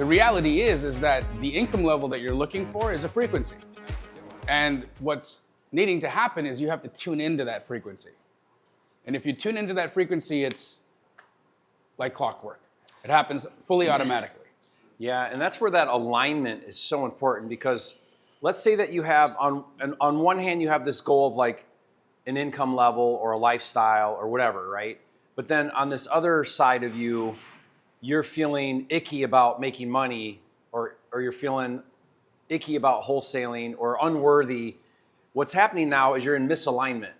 The reality is that the income level that you're looking for is a frequency. And what's needing to happen is you have to tune into that frequency. And if you tune into that frequency, it's like clockwork. It happens fully automatically. Yeah, and that's where that alignment is so important, because let's say that you have, on one hand, you have this goal of like an income level or a lifestyle or whatever, right? But then on this other side of you, you're feeling icky about making money, or you're feeling icky about wholesaling or unworthy. What's happening now is you're in misalignment,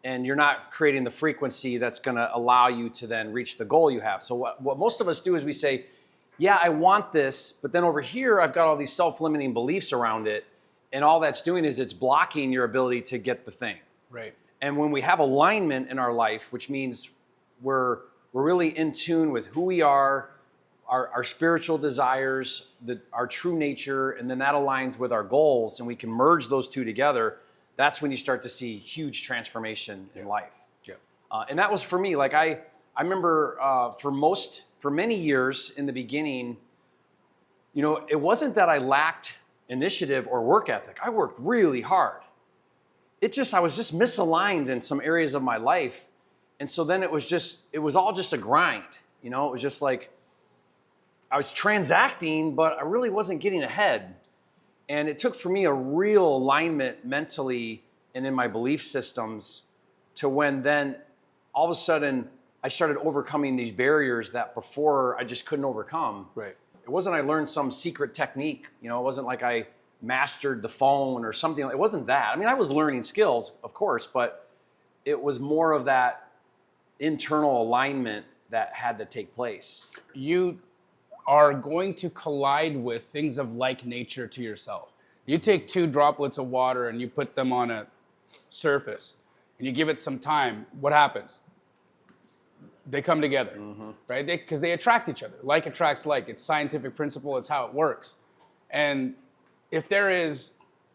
and you're not creating the frequency that's going to allow you to then reach the goal you have. So what most of us do is we say, yeah, I want this, but then over here, I've got all these self-limiting beliefs around it, and all that's doing is it's blocking your ability to get the thing. Right. And when we have alignment in our life, which means we're really in tune with who we are, our spiritual desires, our true nature, and then that aligns with our goals, and we can merge those two together, that's when you start to see huge transformation in life. Yeah. And that was for me. Like I remember for many years in the beginning, you know, it wasn't that I lacked initiative or work ethic. I worked really hard. I was just misaligned in some areas of my life. And so then it was all just a grind. You know, it was just like I was transacting, but I really wasn't getting ahead. And it took for me a real alignment mentally and in my belief systems to when then all of a sudden I started overcoming these barriers that before I just couldn't overcome. Right. It wasn't I learned some secret technique. You know, it wasn't like I mastered the phone or something. It wasn't that. I mean, I was learning skills, of course, but it was more of that internal alignment that had to take place. You are going to collide with things of like nature to yourself. You take 2 droplets of water and you put them on a surface and you give it some time, what happens? They come together, right? Because they attract each other. Like attracts like. It's scientific principle. It's how it works. And if there is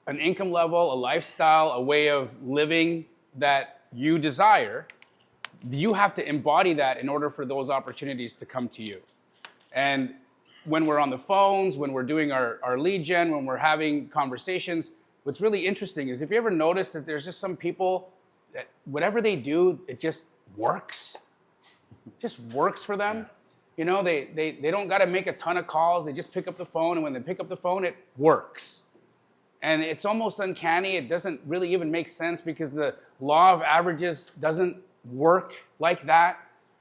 an income level, a lifestyle, a way of living that you desire, you have to embody that in order for those opportunities to come to you. And when we're on the phones, when we're doing our lead gen, when we're having conversations, what's really interesting is if you ever notice that there's just some people that whatever they do, it just works. It just works for them. Yeah. You know, they don't got to make a ton of calls. They just pick up the phone, and when they pick up the phone, it works. And it's almost uncanny. It doesn't really even make sense because the law of averages doesn't work like that.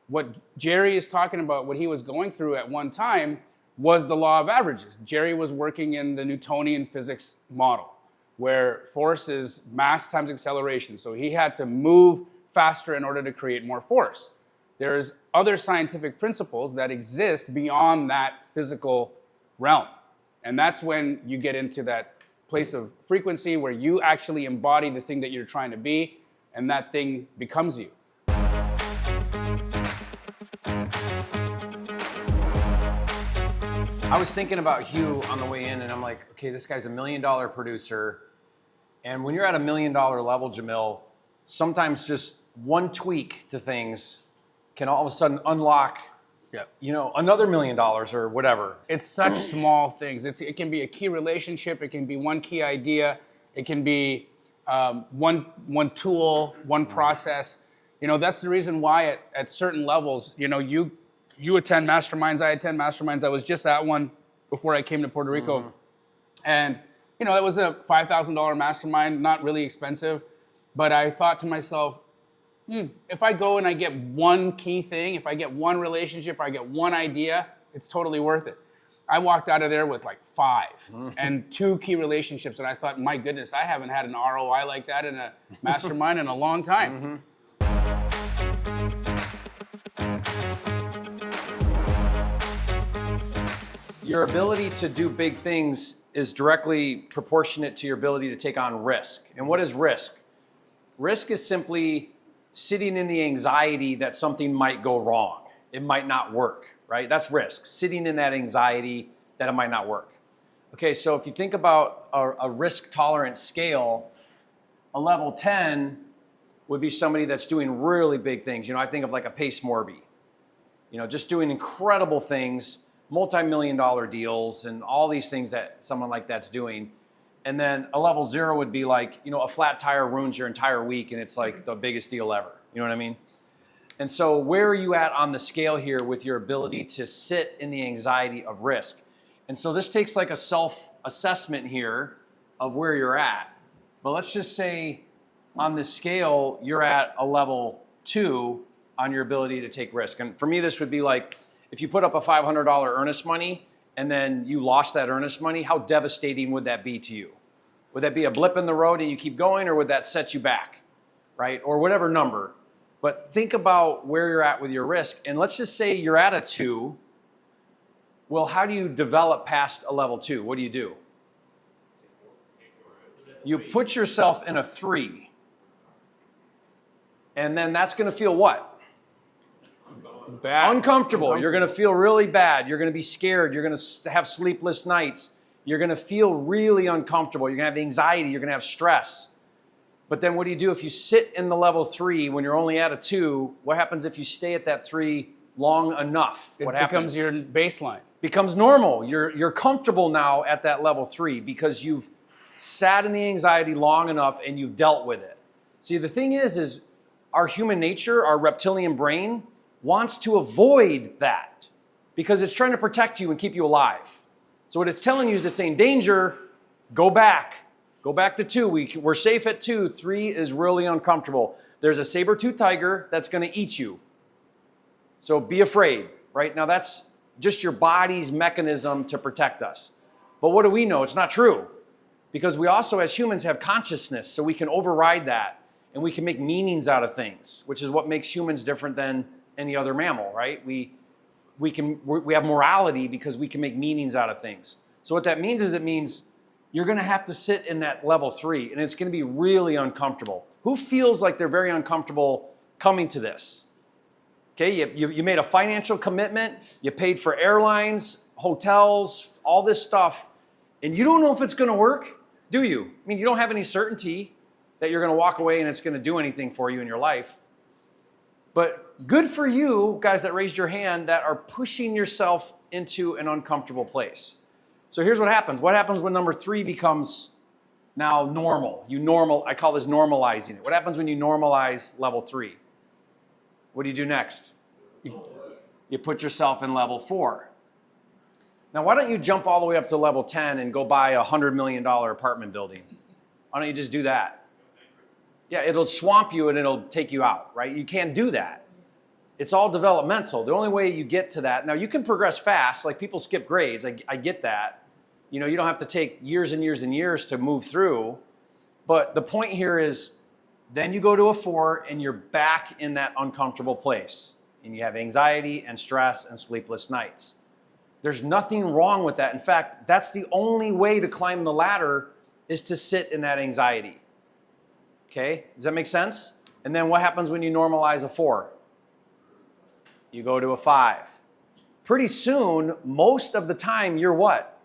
What Jerry is talking about, what he was going through at one time, was the law of averages. Jerry was working in the Newtonian physics model, where force is mass times acceleration. So he had to move faster in order to create more force. There's other scientific principles that exist beyond that physical realm. And that's when you get into that place of frequency where you actually embody the thing that you're trying to be, and that thing becomes you. I was thinking about Hugh on the way in, and I'm like, okay, this guy's $1 million producer. And when you're at $1 million level, Jamil, sometimes just one tweak to things can all of a sudden unlock, you know, another $1 million or whatever. It's such small things. It can be a key relationship. It can be one key idea. It can be one tool, one process. You know, that's the reason why at certain levels, you know, you attend masterminds, I attend masterminds. I was just at one before I came to Puerto Rico. Mm-hmm. And, you know, it was a $5,000 mastermind, not really expensive. But I thought to myself, if I go and I get one key thing, if I get one relationship, I get one idea, it's totally worth it. I walked out of there with like 5 and 2 key relationships. And I thought, my goodness, I haven't had an ROI like that in a mastermind in a long time. Your ability to do big things is directly proportionate to your ability to take on risk. And what is risk? Risk is simply sitting in the anxiety that something might go wrong. It might not work, right? That's risk, sitting in that anxiety that it might not work. Okay, so if you think about a risk tolerance scale, a level 10 would be somebody that's doing really big things. You know, I think of like a Pace Morby, you know, just doing incredible things, multi-million-dollar deals and all these things that someone like that's doing. And then a level 0 would be like, you know, a flat tire ruins your entire week and it's like the biggest deal ever. You know what I mean? And so where are you at on the scale here with your ability to sit in the anxiety of risk? And so this takes like a self-assessment here of where you're at. But let's just say on this scale, you're at a level 2 on your ability to take risk. And for me, this would be like, if you put up a $500 earnest money and then you lost that earnest money, how devastating would that be to you? Would that be a blip in the road and you keep going, or would that set you back, right? Or whatever number. But think about where you're at with your risk. And let's just say you're at a 2. Well, how do you develop past a level 2? What do? You put yourself in a 3. And then that's going to feel what? Bad. Uncomfortable. You're going to feel really bad. You're going to be scared. You're going to have sleepless nights. You're going to feel really uncomfortable. You're going to have anxiety. You're going to have stress. But then what do you do if you sit in the level 3 when you're only at a 2? What happens if you stay at that 3 long enough? What happens? Becomes your baseline. Becomes normal. You're comfortable now at that level 3 because you've sat in the anxiety long enough and you've dealt with it. See, the thing is our human nature, our reptilian brain, wants to avoid that because it's trying to protect you and keep you alive. So what it's telling you is it's saying, danger, go back. Go back to 2. We're safe at 2. 3 is really uncomfortable. There's a saber-toothed tiger that's going to eat you. So be afraid, right? Now that's just your body's mechanism to protect us. But what do we know? It's not true. Because we also, as humans, have consciousness, so we can override that and we can make meanings out of things, which is what makes humans different than any other mammal, right? We have morality because we can make meanings out of things. So what that means is it means you're going to have to sit in that level 3, and it's going to be really uncomfortable. Who feels like they're very uncomfortable coming to this? Okay, you made a financial commitment, you paid for airlines, hotels, all this stuff, and you don't know if it's going to work, do you? I mean, you don't have any certainty that you're going to walk away and it's going to do anything for you in your life. But good for you, guys that raised your hand, that are pushing yourself into an uncomfortable place. So here's what happens. What happens when number 3 becomes now normal? I call this normalizing it. What happens when you normalize level 3? What do you do next? You put yourself in level 4. Now, why don't you jump all the way up to level 10 and go buy a $100 million apartment building? Why don't you just do that? Yeah, it'll swamp you and it'll take you out, right? You can't do that. It's all developmental. The only way you get to that, now you can progress fast, like people skip grades, I get that. You know, you don't have to take years and years and years to move through. But the point here is then you go to a 4 and you're back in that uncomfortable place. And you have anxiety and stress and sleepless nights. There's nothing wrong with that. In fact, that's the only way to climb the ladder is to sit in that anxiety. Okay, does that make sense? And then what happens when you normalize a 4? You go to a 5. Pretty soon, most of the time, you're what?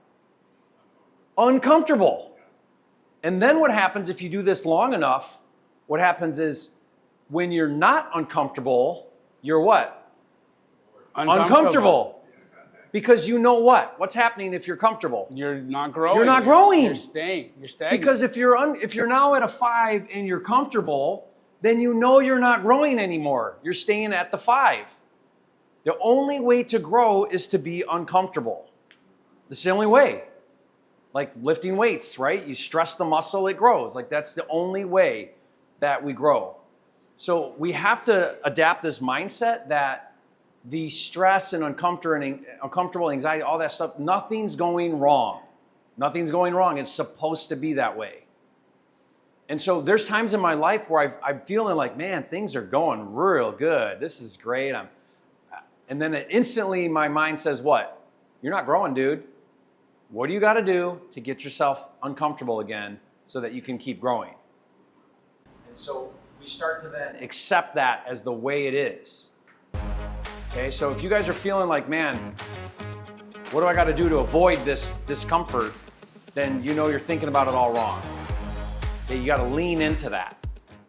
Uncomfortable. And then what happens if you do this long enough? What happens is when you're not uncomfortable, you're what? Uncomfortable. Because you know what? What's happening if you're comfortable? You're not growing. You're not growing. You're staying. You're stagnant. Because if you're now at a 5 and you're comfortable, then you know you're not growing anymore. You're staying at the 5. The only way to grow is to be uncomfortable. That's the only way. Like lifting weights, right? You stress the muscle, it grows. Like that's the only way that we grow. So we have to adapt this mindset that the stress and uncomfortable anxiety, all that stuff, nothing's going wrong. Nothing's going wrong. It's supposed to be that way. And so there's times in my life where I'm feeling like, man, things are going real good. This is great. And then instantly my mind says, what? You're not growing, dude. What do you got to do to get yourself uncomfortable again so that you can keep growing? And so we start to then accept that as the way it is. Okay, so if you guys are feeling like, man, what do I got to do to avoid this discomfort? Then you know you're thinking about it all wrong. Okay, you got to lean into that.